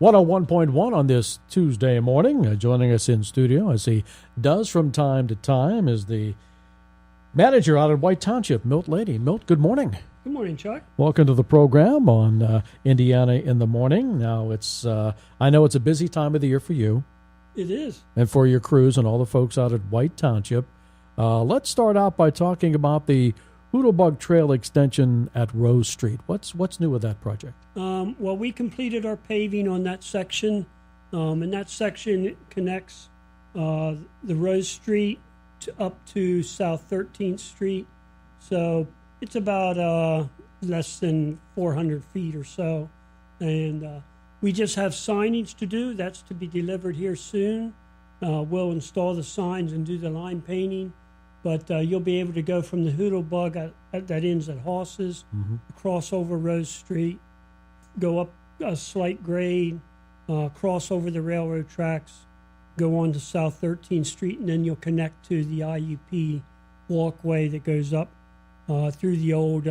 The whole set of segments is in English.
101.1 on this Tuesday morning. Joining us in studio, as he does from time to time, is the manager out at White Township, Milt Lady. Milt, good morning. Good morning, Chuck. Welcome to the program on Indiana in the Morning. Now, I know it's a busy time of the year for you. It is. And for your crews and all the folks out at White Township. Let's start out by talking about the Hoodlebug Trail extension at Rose Street. What's new with that project? Well, we completed our paving on that section, and that section connects the Rose Street up to South 13th Street. So it's about less than 400 feet or so. And we just have signage to do. That's to be delivered here soon. We'll install the signs and do the line painting. But you'll be able to go from the Hoodlebug that ends at Hosses, cross over Rose Street, go up a slight grade, cross over the railroad tracks, go on to South 13th Street, and then you'll connect to the IUP walkway that goes up through the old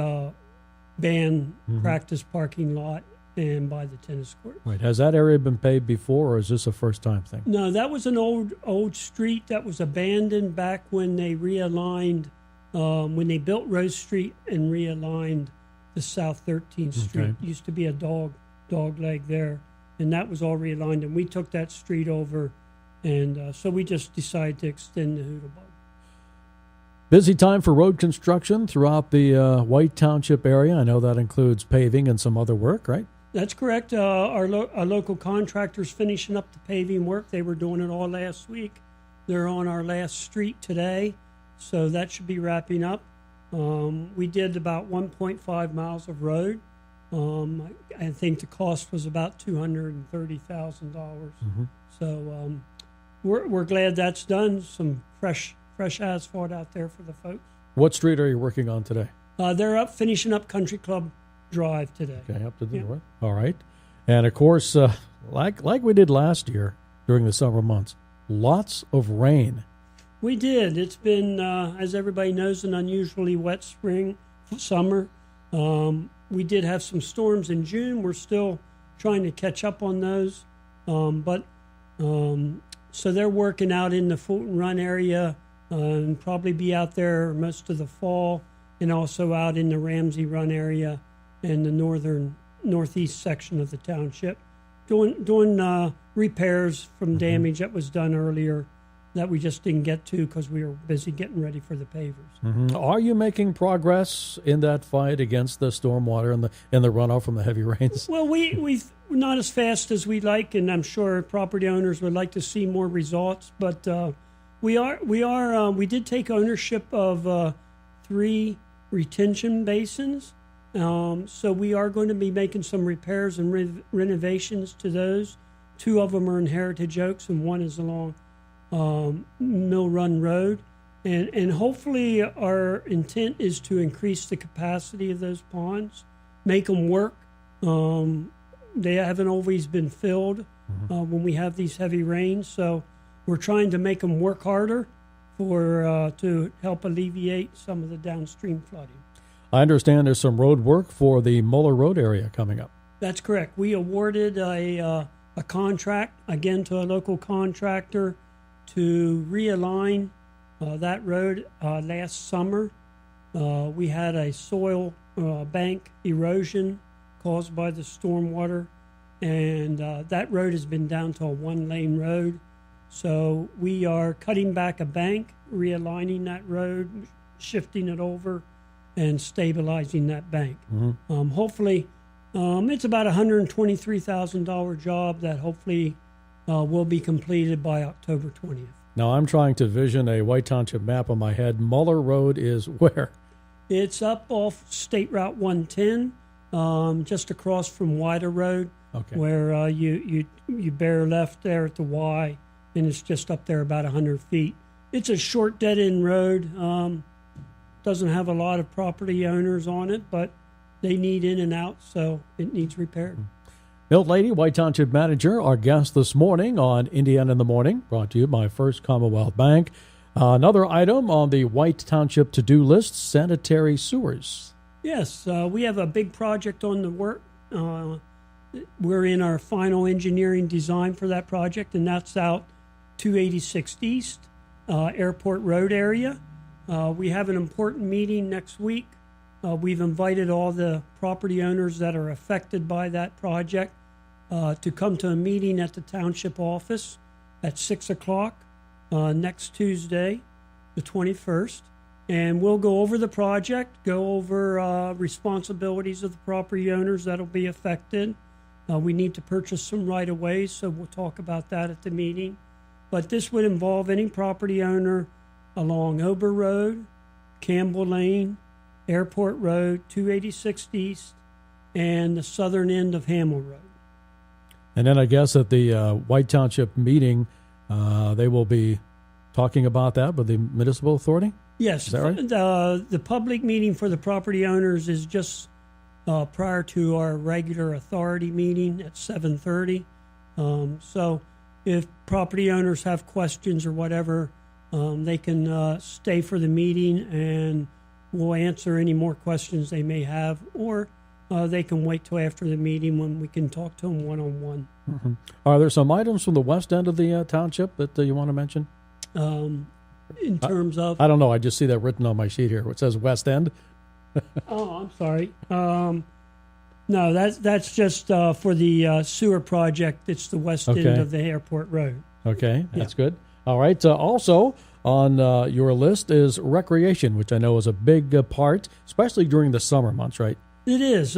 band practice parking lot and by the tennis court. Right. Has that area been paved before, or is this a first-time thing? No, that was an old street that was abandoned back when they realigned, when they built Rose Street and realigned the South 13th Street. Okay. Used to be a dog leg there, and that was all realigned, and we took that street over, and so we just decided to extend the Hoodlebug. Busy time for road construction throughout the White Township area. I know that includes paving and some other work, right? That's correct. Our local contractor's finishing up the paving work. They were doing it all last week. They're on our last street today, so that should be wrapping up. We did about 1.5 miles of road. I think the cost was about $230,000. So we're glad that's done. Some fresh asphalt out there for the folks. What street are you working on today? They're finishing up Country Club Drive today. Okay, up to the north. All right. And, of course, like we did last year during the summer months, lots of rain. We did. It's been, as everybody knows, an unusually wet summer. We did have some storms in June. We're still trying to catch up on those. So they're working out in the Fulton Run area and probably be out there most of the fall, and also out in the Ramsey Run area and the northeast section of the township, doing repairs from damage that was done earlier that we just didn't get to because we were busy getting ready for the pavers. Are you making progress in that fight against the stormwater and the runoff from the heavy rains? Well, we're not as fast as we'd like, and I'm sure property owners would like to see more results. But we did take ownership of 3 retention basins. So we are going to be making some repairs and renovations to those. 2 of them are in Heritage Oaks, and 1 is along Muller Road. And hopefully our intent is to increase the capacity of those ponds, make them work. They haven't always been filled when we have these heavy rains, so we're trying to make them work harder to help alleviate some of the downstream flooding. I understand there's some road work for the Moller Road area coming up. That's correct. We awarded a contract, again, to a local contractor to realign that road last summer. We had a soil bank erosion caused by the stormwater, and that road has been down to a 1-lane road. So we are cutting back a bank, realigning that road, shifting it over, and stabilizing that bank. Hopefully, it's about a $123,000 job that hopefully will be completed by October 20th. Now, I'm trying to vision a White Township map on my head. Muller Road is where? It's up off State Route 110, just across from White Road, where you bear left there at the Y, and it's just up there about 100 feet. It's a short dead-end road. Doesn't have a lot of property owners on it, but they need in and out, so it needs repaired. Milt Lady, White Township Manager, our guest this morning on Indiana in the Morning, brought to you by First Commonwealth Bank. Another item on the White Township to-do list, sanitary sewers. Yes, we have a big project on the work we're in our final engineering design for that project, and that's out 286 East, Airport Road area. We have an important meeting next week. We've invited all the property owners that are affected by that project to come to a meeting at the township office at 6 o'clock next Tuesday, the 21st. And we'll go over the project, go over responsibilities of the property owners that'll be affected. We need to purchase some right-of-way, so we'll talk about that at the meeting. But this would involve any property owner along Ober Road, Campbell Lane, Airport Road, 286 East, and the southern end of Hamel Road. And then I guess at the White Township meeting, they will be talking about that with the municipal authority? Yes. Is that right? The public meeting for the property owners is just prior to our regular authority meeting at 7:30. So if property owners have questions or whatever, they can stay for the meeting and we'll answer any more questions they may have, or they can wait till after the meeting when we can talk to them one-on-one. Mm-hmm. Are there some items from the west end of the township that you want to mention? In terms of? I don't know. I just see that written on my sheet here. It says west end. Oh, I'm sorry. No, that's just for the sewer project. It's the west end of the Airport Road. Okay, that's good. All right. Also on your list is recreation, which I know is a big part, especially during the summer months, right? It is.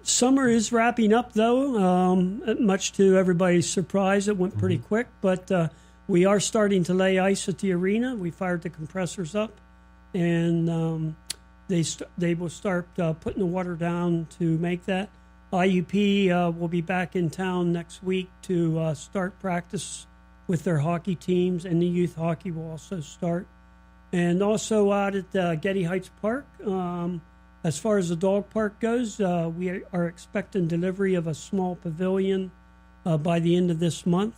Summer is wrapping up, though, much to everybody's surprise. It went pretty quick, but we are starting to lay ice at the arena. We fired the compressors up, and they will start putting the water down to make that. IUP will be back in town next week to start practice with their hockey teams, and the youth hockey will also start. And also out at Getty Heights Park, as far as the dog park goes, we are expecting delivery of a small pavilion by the end of this month.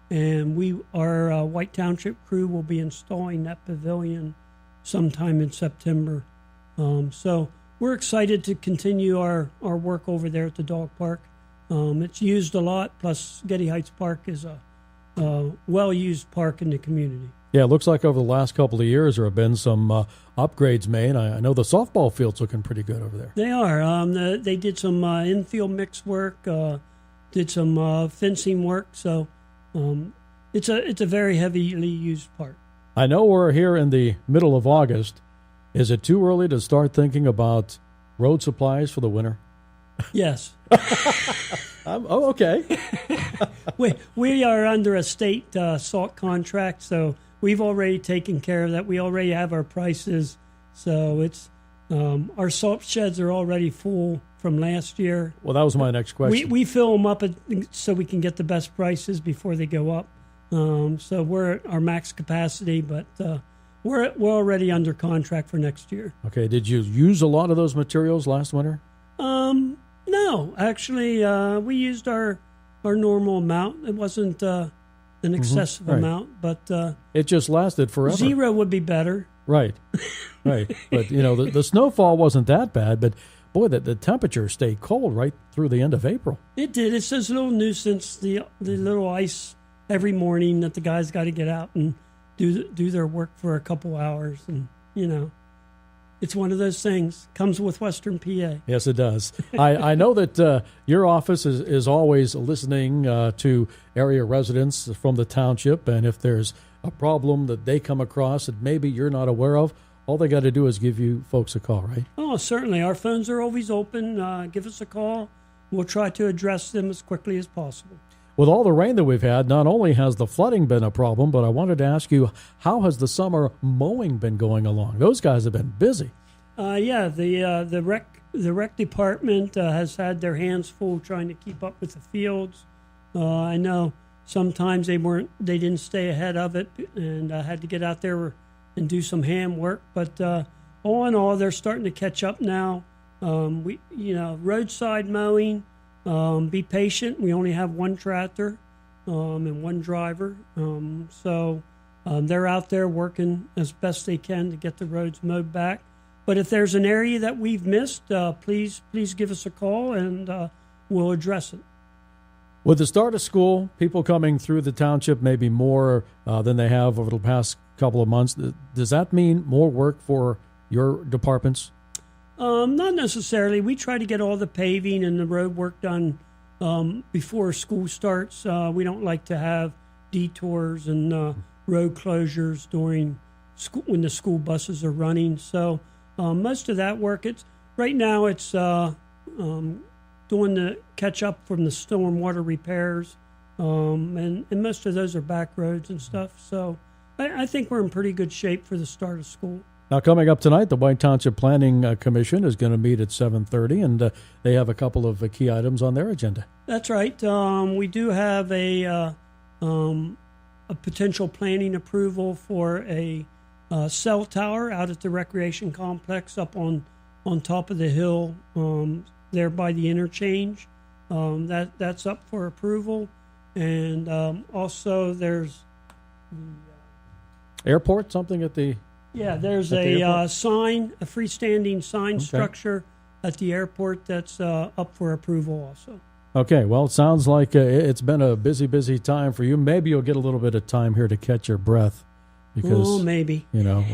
And our White Township crew will be installing that pavilion sometime in September. So we're excited to continue our work over there at the dog park. It's used a lot, plus Getty Heights Park is a well-used park in the community. Yeah, it looks like over the last couple of years there have been some upgrades made. I know the softball field's looking pretty good over there. They are. They did some infield mix work, did some fencing work, so it's a very heavily used park. I know we're here in the middle of August. Is it too early to start thinking about road supplies for the winter? Yes. Okay. we are under a state salt contract, so we've already taken care of that. We already have our prices, so it's our salt sheds are already full from last year. Well, that was my next question. We fill them up so we can get the best prices before they go up. So we're at our max capacity, but we're already under contract for next year. Okay. Did you use a lot of those materials last winter? No, actually, we used our normal amount. It wasn't an excessive amount, but it just lasted forever. 0 would be better. Right, right. But the snowfall wasn't that bad. But boy, the temperature stayed cold right through the end of April. It did. It's this little nuisance, the little ice every morning that the guys got to get out and do their work for a couple hours, and it's one of those things. Comes with Western PA. Yes, it does. I know that your office is always listening to area residents from the township, and if there's a problem that they come across that maybe you're not aware of, all they got to do is give you folks a call, right? Oh, certainly. Our phones are always open. Give us a call. We'll try to address them as quickly as possible. With all the rain that we've had, not only has the flooding been a problem, but I wanted to ask you, how has the summer mowing been going along? Those guys have been busy. Yeah, the rec department has had their hands full trying to keep up with the fields. I know sometimes they didn't stay ahead of it, and had to get out there and do some hand work. But all in all, they're starting to catch up now. Roadside mowing. Be patient. We only have one tractor and one driver, so they're out there working as best they can to get the roads mowed back. But if there's an area that we've missed, please give us a call, and we'll address it. With the start of school, people coming through the township maybe more than they have over the past couple of months. Does that mean more work for your departments? Not necessarily. We try to get all the paving and the road work done before school starts. We don't like to have detours and road closures during school when the school buses are running. So most of that work, right now it's doing the catch up from the stormwater repairs, and most of those are back roads and stuff. So I think we're in pretty good shape for the start of school. Now, coming up tonight, the White Township Planning Commission is going to meet at 7:30, and they have a couple of key items on their agenda. That's right. We do have a potential planning approval for a cell tower out at the recreation complex up on top of the hill there by the interchange. That's up for approval. And also there's the airport, something at the... Yeah, there's a sign, a freestanding sign structure at the airport that's up for approval also. Okay, well, it sounds like it's been a busy time for you. Maybe you'll get a little bit of time here to catch your breath. Because, maybe. You know,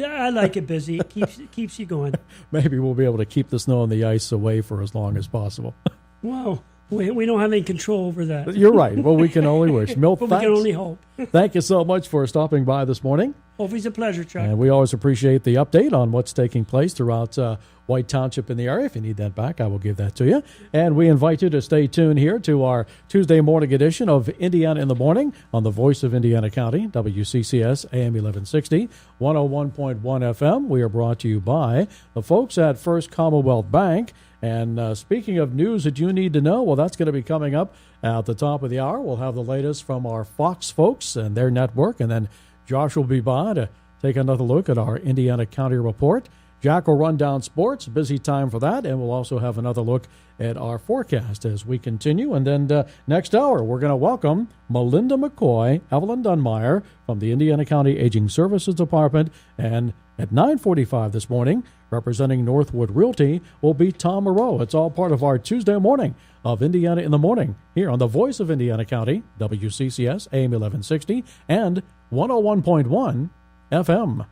I like it busy. It keeps you going. Maybe we'll be able to keep the snow and the ice away for as long as possible. Wow. We don't have any control over that. You're right. Well, we can only wish. Milt, but we can only hope. Thank you so much for stopping by this morning. Always a pleasure, Chuck. And we always appreciate the update on what's taking place throughout White Township in the area. If you need that back, I will give that to you. And we invite you to stay tuned here to our Tuesday morning edition of Indiana in the Morning on the Voice of Indiana County, WCCS AM 1160, 101.1 FM. We are brought to you by the folks at First Commonwealth Bank. And speaking of news that you need to know, well, that's going to be coming up at the top of the hour. We'll have the latest from our Fox folks and their network, and then Josh will be by to take another look at our Indiana County report. Jack will run down sports, busy time for that, and we'll also have another look at our forecast as we continue. And then next hour, we're going to welcome Melinda McCoy, Evelyn Dunmeyer from the Indiana County Aging Services Department, and at 9:45 this morning, representing Northwood Realty, will be Tom Moreau. It's all part of our Tuesday morning of Indiana in the Morning here on the Voice of Indiana County, WCCS AM 1160 and 101.1 FM.